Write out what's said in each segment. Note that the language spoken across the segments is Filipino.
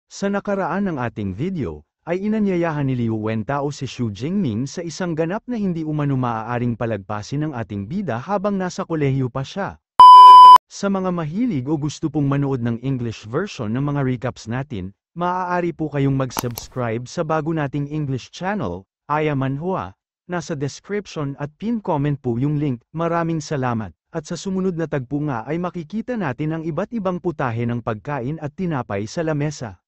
Sa nakaraan ng ating video, ay inanyayahan ni Liu Wentao si Xu Jingming sa isang ganap na hindi umano maaaring palagpasin ng ating bida habang nasa kolehiyo pa siya. Sa mga mahilig o gusto pong manood ng English version ng mga recaps natin, maaari po kayong mag-subscribe sa bago nating English channel, Aya Manhua. Nasa description at pin comment po yung link. Maraming salamat. At sa sumunod na tagpo nga ay makikita natin ang iba't ibang putahe ng pagkain at tinapay sa lamesa.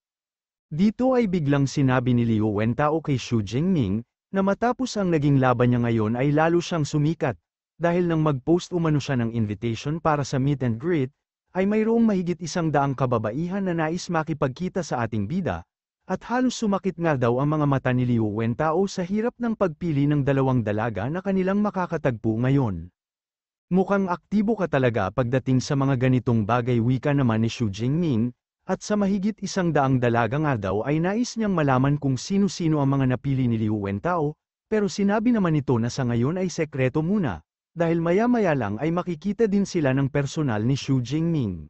Dito ay biglang sinabi ni Liu Wentao kay Xu Jingming, na matapos ang naging laban niya ngayon ay lalo siyang sumikat, dahil nang mag-post umano siya ng invitation para sa meet and greet, ay mayroong mahigit 100 kababaihan na nais makipagkita sa ating bida, at halos sumakit nga daw ang mga mata ni Liu Wentao sa hirap ng pagpili ng dalawang dalaga na kanilang makakatagpo ngayon. Mukhang aktibo ka talaga pagdating sa mga ganitong bagay, wika naman ni Xu Jingming. At sa mahigit 100 dalaga nga daw ay nais niyang malaman kung sino-sino ang mga napili ni Liu Wentao, pero sinabi naman nito na sa ngayon ay sekreto muna, dahil maya-maya lang ay makikita din sila ng personal ni Xu Jingming.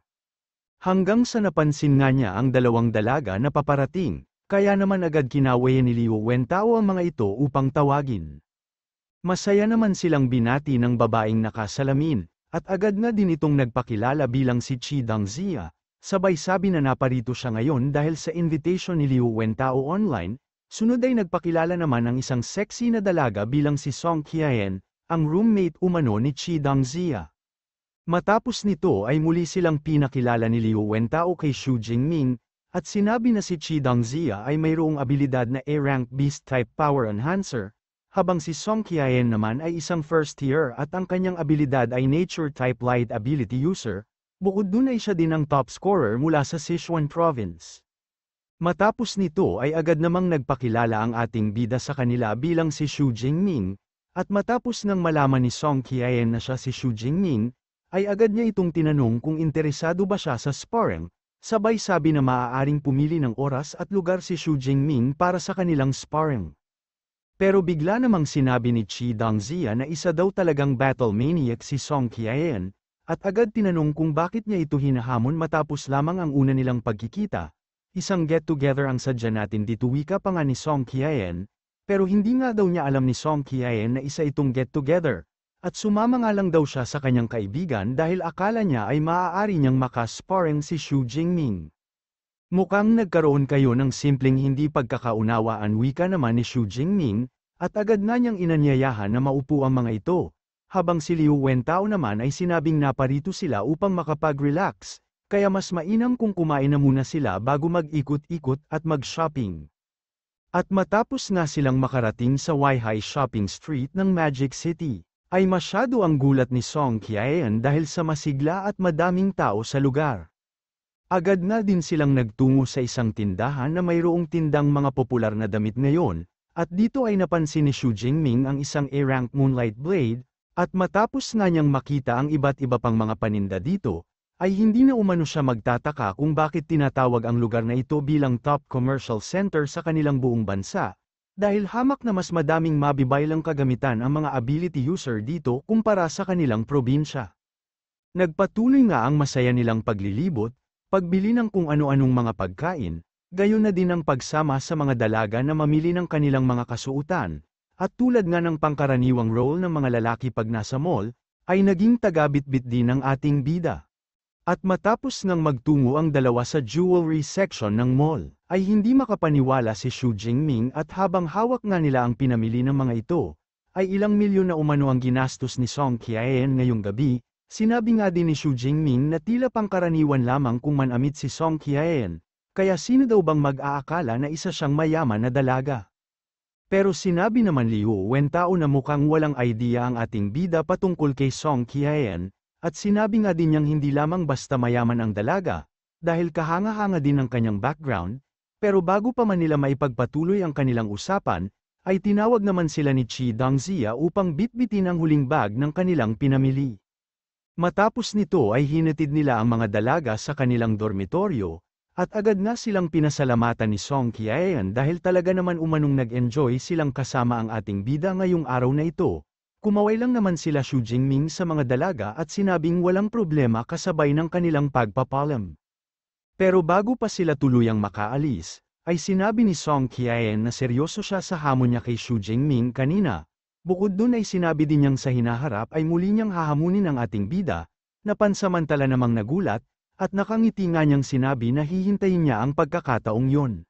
Hanggang sa napansin nga niya ang dalawang dalaga na paparating, kaya naman agad kinawayan ni Liu Wentao ang mga ito upang tawagin. Masaya naman silang binati ng babaeng nakasalamin, at agad na din itong nagpakilala bilang si Qi Dangzia. Sabay sabi na naparito siya ngayon dahil sa invitation ni Liu Wentao online, sunod ay nagpakilala naman ang isang sexy na dalaga bilang si Song Qian, ang roommate umano ni Qi Dangzia. Matapos nito ay muli silang pinakilala ni Liu Wentao kay Xu Jingming, at sinabi na si Qi Dangzia ay mayroong abilidad na A-rank Beast Type Power Enhancer, habang si Song Qian naman ay isang first tier at ang kanyang abilidad ay Nature Type Light Ability User. Bukod dun ay siya din ang top scorer mula sa Sichuan Province. Matapos nito ay agad namang nagpakilala ang ating bida sa kanila bilang si Xu Jingming, at matapos nang malaman ni Song Qian na siya si Xu Jingming, ay agad niya itong tinanong kung interesado ba siya sa sparring, sabay sabi na maaaring pumili ng oras at lugar si Xu Jingming para sa kanilang sparring. Pero bigla namang sinabi ni Qi Dangzia na isa daw talagang battle maniac si Song Qian, at agad tinanong kung bakit niya ito hinahamon matapos lamang ang una nilang pagkikita. Isang get-together ang sadya natin dito, wika pa nga ni Song Qian, pero hindi nga daw niya alam ni Song Qian na isa itong get-together, at sumama nga lang daw siya sa kanyang kaibigan dahil akala niya ay maaari niyang makasparring si Xu Jingming. Mukhang nagkaroon kayo ng simpleng hindi pagkakaunawaan, wika naman ni Xu Jingming, at agad na niyang inanyayahan na maupo ang mga ito. Habang si Liu Wentao naman ay sinabing naparito sila upang makapag-relax, kaya mas mainam kung kumain na muna sila bago mag-ikot-ikot at mag-shopping. At matapos nga silang makarating sa Weihai Shopping Street ng Magic City, ay masyado ang gulat ni Song Qian dahil sa masigla at madaming tao sa lugar. Agad na din silang nagtungo sa isang tindahan na mayroong tindang mga popular na damit ngayon, at dito ay napansin ni Xu Jingming ang isang A-rank Moonlight Blade. At matapos nga niyang makita ang iba't iba pang mga paninda dito, ay hindi na umano siya magtataka kung bakit tinatawag ang lugar na ito bilang top commercial center sa kanilang buong bansa, dahil hamak na mas madaming mabibaylang kagamitan ang mga ability user dito kumpara sa kanilang probinsya. Nagpatuloy nga ang masaya nilang paglilibot, pagbili ng kung ano-anong mga pagkain, gayon na din ang pagsama sa mga dalaga na mamili ng kanilang mga kasuotan. At tulad nga ng pangkaraniwang role ng mga lalaki pag nasa mall, ay naging tagabitbit din ng ating bida. At matapos nang magtungo ang dalawa sa jewelry section ng mall, ay hindi makapaniwala si Xu Jingming at habang hawak nga nila ang pinamili ng mga ito, ay ilang milyon na umano ang ginastos ni Song Qian ngayong gabi. Sinabi nga din ni Xu Jingming na tila pangkaraniwan lamang kung manamit si Song Qian, kaya sino daw bang mag-aakala na isa siyang mayaman na dalaga. Pero sinabi naman Liu Wentao na mukhang walang idea ang ating bida patungkol kay Song Qian, at sinabi nga din niyang hindi lamang basta mayaman ang dalaga, dahil kahanga-hanga din ang kanyang background, pero bago pa man nila maipagpatuloy ang kanilang usapan, ay tinawag naman sila ni Qi Dangzia upang bitbitin ang huling bag ng kanilang pinamili. Matapos nito ay hinatid nila ang mga dalaga sa kanilang dormitoryo, at agad na silang pinasalamatan ni Song Qian dahil talaga naman umanong nag-enjoy silang kasama ang ating bida ngayong araw na ito. Kumaway lang naman sila Xu Jingming sa mga dalaga at sinabing walang problema kasabay ng kanilang pagpapalam. Pero bago pa sila tuluyang makaalis, ay sinabi ni Song Qian na seryoso siya sa hamon niya kay Xu Jingming kanina. Bukod dun ay sinabi din niyang sa hinaharap ay muli niyang hahamunin ang ating bida, na pansamantala namang nagulat, at nakangiti nga niyang sinabi na hihintayin niya ang pagkakataong yon.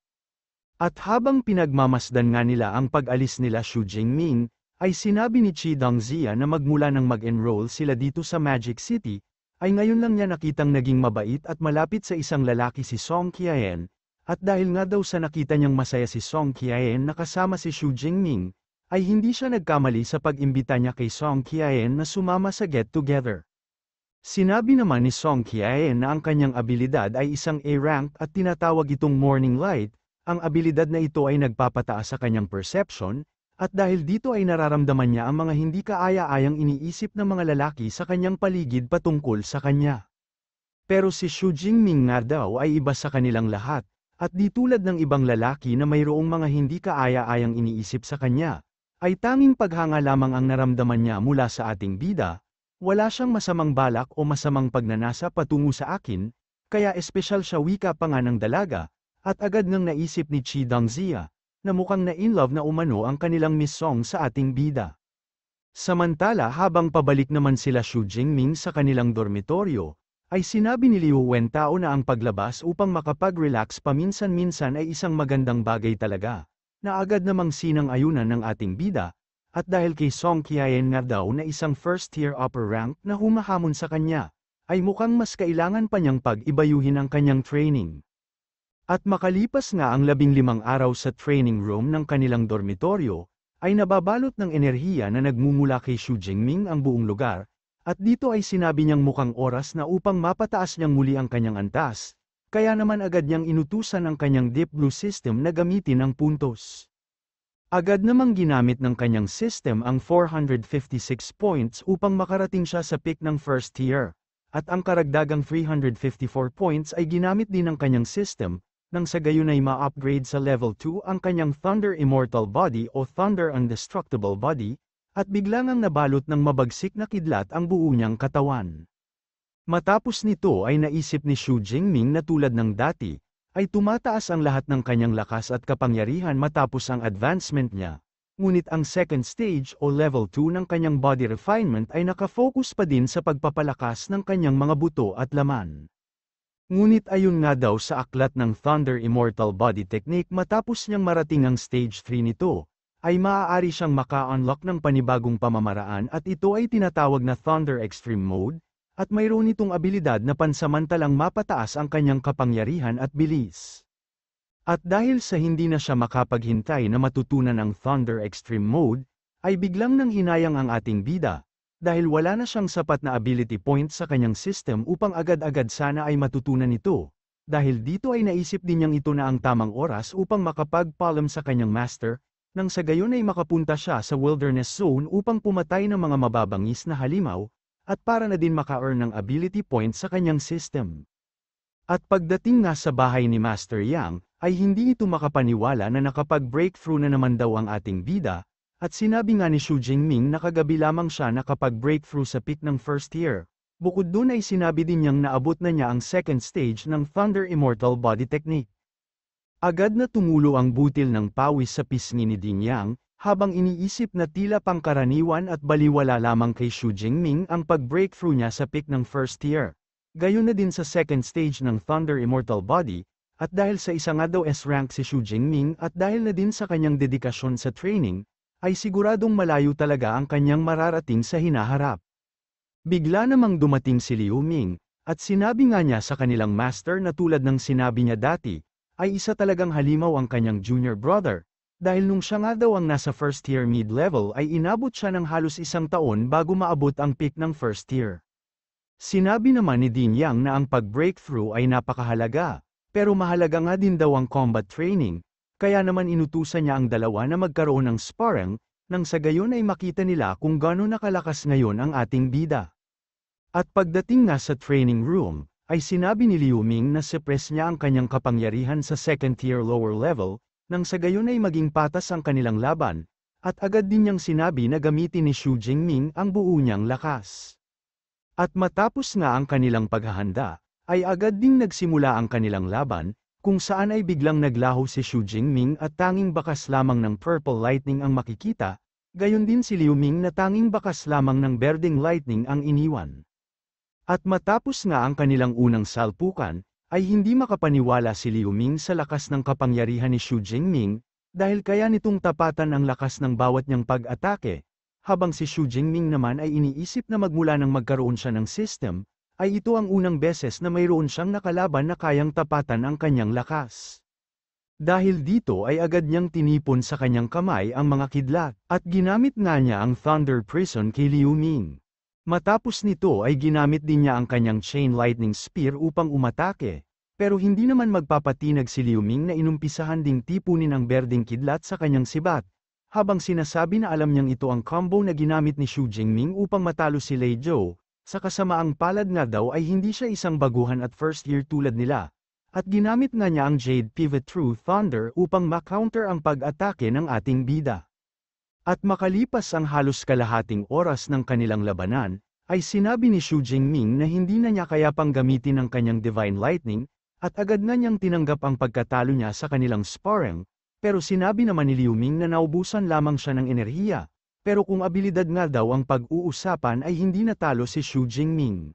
At habang pinagmamasdan nga nila ang pag-alis nila Xu Jingming, ay sinabi ni Chi Dongzia na magmula nang mag-enroll sila dito sa Magic City, ay ngayon lang niya nakitang naging mabait at malapit sa isang lalaki si Song Qian, at dahil nga daw sa nakita niyang masaya si Song Qian na kasama si Xu Jingming, ay hindi siya nagkamali sa pag-imbita niya kay Song Qian na sumama sa get-together. Sinabi naman ni Song Qian na ang kanyang abilidad ay isang A-rank at tinatawag itong Morning Light, ang abilidad na ito ay nagpapataas sa kanyang perception, at dahil dito ay nararamdaman niya ang mga hindi kaaya-ayang iniisip ng mga lalaki sa kanyang paligid patungkol sa kanya. Pero si Xu Jingming nga daw ay iba sa kanilang lahat, at di tulad ng ibang lalaki na mayroong mga hindi kaaya-ayang iniisip sa kanya, ay tanging paghanga lamang ang naramdaman niya mula sa ating bida, wala siyang masamang balak o masamang pagnanasa patungo sa akin, kaya espesyal siya wika pa nga ng dalaga, at agad ngang naisip ni Chi Dongzia, na mukhang na-inlove na umano ang kanilang Miss Song sa ating bida. Samantala habang pabalik naman sila Xu Jingming sa kanilang dormitoryo, ay sinabi ni Liu Wentao na ang paglabas upang makapag-relax paminsan-minsan ay isang magandang bagay talaga, na agad namang sinang-ayunan ng ating bida, at dahil kay Song Qian nga daw na isang first-tier upper rank na humahamon sa kanya, ay mukhang mas kailangan pa niyang pag-ibayuhin ang kanyang training. At makalipas nga ang 15 araw sa training room ng kanilang dormitoryo, ay nababalot ng enerhiya na nagmumula kay Xu Jingming ang buong lugar, at dito ay sinabi niyang mukhang oras na upang mapataas niyang muli ang kanyang antas, kaya naman agad niyang inutusan ang kanyang Deep Blue System na gamitin ang puntos. Agad namang ginamit ng kanyang system ang 456 points upang makarating siya sa peak ng first tier, at ang karagdagang 354 points ay ginamit din ng kanyang system, nang sa gayon ay ma-upgrade sa level 2 ang kanyang Thunder Immortal Body o Thunder Indestructible Body, at biglang ang nabalot ng mabagsik na kidlat ang buo niyang katawan. Matapos nito ay naisip ni Xu Jingming na tulad ng dati, ay tumataas ang lahat ng kanyang lakas at kapangyarihan matapos ang advancement niya, ngunit ang second stage o level 2 ng kanyang body refinement ay nakafocus pa din sa pagpapalakas ng kanyang mga buto at laman. Ngunit ayon nga daw sa aklat ng Thunder Immortal Body Technique matapos niyang marating ang stage 3 nito, ay maaari siyang maka-unlock ng panibagong pamamaraan at ito ay tinatawag na Thunder Extreme Mode, at mayroon itong abilidad na pansamantalang mapataas ang kanyang kapangyarihan at bilis. At dahil sa hindi na siya makapaghintay na matutunan ang Thunder Extreme Mode, ay biglang nang hinayang ang ating bida, dahil wala na siyang sapat na ability points sa kanyang system upang agad-agad sana ay matutunan ito, dahil dito ay naisip din niyang ito na ang tamang oras upang makapag-palm sa kanyang master, nang sa gayon ay makapunta siya sa wilderness zone upang pumatay ng mga mababangis na halimaw, at para na din maka-earn ng ability points sa kanyang system. At pagdating nga sa bahay ni Master Yang, ay hindi ito makapaniwala na nakapag-breakthrough na naman daw ang ating bida, at sinabi nga ni Xu Jingming na kagabi lamang siya nakapag-breakthrough sa peak ng first year. Bukod dun ay sinabi din niyang naabot na niya ang second stage ng Thunder Immortal Body Technique. Agad na tumulo ang butil ng pawis sa pisngi ni Din Yang, habang iniisip na tila pangkaraniwan at baliwala lamang kay Xu Jingming ang pag-breakthrough niya sa peak ng first year. Gayon na din sa second stage ng Thunder Immortal Body, at dahil sa isa nga daw S-rank si Xu Jingming at dahil na din sa kanyang dedikasyon sa training, ay siguradong malayo talaga ang kanyang mararating sa hinaharap. Bigla namang dumating si Liu Ming, at sinabi nga niya sa kanilang master na tulad ng sinabi niya dati, ay isa talagang halimaw ang kanyang junior brother, dahil nung siya nga daw ang nasa first year mid-level ay inabot siya ng halos 1 taon bago maabot ang peak ng first year. Sinabi naman ni Din Yang na ang pag-breakthrough ay napakahalaga, pero mahalaga nga din daw ang combat training, kaya naman inutusan niya ang dalawa na magkaroon ng sparring, nang sa gayon ay makita nila kung gaano nakalakas ngayon ang ating bida. At pagdating nga sa training room, ay sinabi ni Liu Ming na suppress niya ang kanyang kapangyarihan sa second tier lower level, nang sa gayon ay maging patas ang kanilang laban, at agad din niyang sinabi na gamitin ni Xu Jingming ang buo niyang lakas. At matapos nga ang kanilang paghahanda, ay agad ding nagsimula ang kanilang laban, kung saan ay biglang naglaho si Xu Jingming at tanging bakas lamang ng Purple Lightning ang makikita, gayon din si Liu Ming na tanging bakas lamang ng Berdeng Lightning ang iniwan. At matapos nga ang kanilang unang salpukan, ay hindi makapaniwala si Liu Ming sa lakas ng kapangyarihan ni Xu Jingming, dahil kaya nitong tapatan ang lakas ng bawat niyang pag-atake, habang si Xu Jingming naman ay iniisip na magmula nang magkaroon siya ng system, ay ito ang unang beses na mayroon siyang nakalaban na kayang tapatan ang kanyang lakas. Dahil dito ay agad niyang tinipon sa kanyang kamay ang mga kidlat, at ginamit nga niya ang Thunder Prison kay Liu Ming. Matapos nito ay ginamit din niya ang kanyang Chain Lightning Spear upang umatake, pero hindi naman magpapatinag si Liu Ming na inumpisahan ding tipunin ang berdeng kidlat sa kanyang sibat, habang sinasabi na alam niyang ito ang combo na ginamit ni Xu Jingming upang matalo si Lei Zhou, sa kasamaang palad nga daw ay hindi siya isang baguhan at first year tulad nila, at ginamit nga niya ang Jade Pivot True Thunder upang ma-counter ang pag-atake ng ating bida. At makalipas ang halos kalahating oras ng kanilang labanan, ay sinabi ni Xu Jingming na hindi na niya kaya pang gamitin ang kanyang Divine Lightning, at agad na niyang tinanggap ang pagkatalo niya sa kanilang sparring, pero sinabi naman ni Liu Ming na naubusan lamang siya ng enerhiya, pero kung abilidad nga daw ang pag-uusapan ay hindi natalo si Xu Jingming.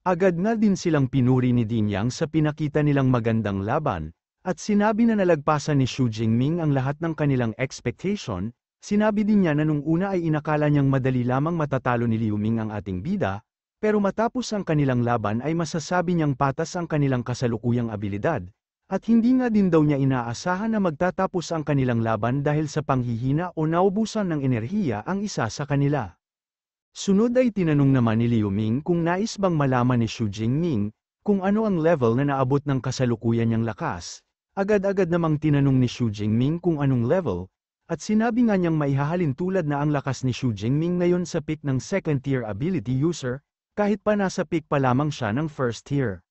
Agad nga din silang pinuri ni Din Yang sa pinakita nilang magandang laban, at sinabi na nalagpasan ni Xu Jingming ang lahat ng kanilang expectation. Sinabi din niya na nung una ay inakala niyang madali lamang matatalo ni Liu Ming ang ating bida, pero matapos ang kanilang laban ay masasabi niyang patas ang kanilang kasalukuyang abilidad, at hindi nga din daw niya inaasahan na magtatapos ang kanilang laban dahil sa panghihina o naubusan ng enerhiya ang isa sa kanila. Sunod ay tinanong naman ni Liu Ming kung nais bang malaman ni Xu Jingming, kung ano ang level na naabot ng kasalukuyan niyang lakas. Agad-agad namang tinanong ni Xu Jingming kung anong level, at sinabi nga niyang maihahalin tulad na ang lakas ni Xu Jingming ngayon sa peak ng second tier ability user, kahit pa nasa peak pa lamang siya ng first tier.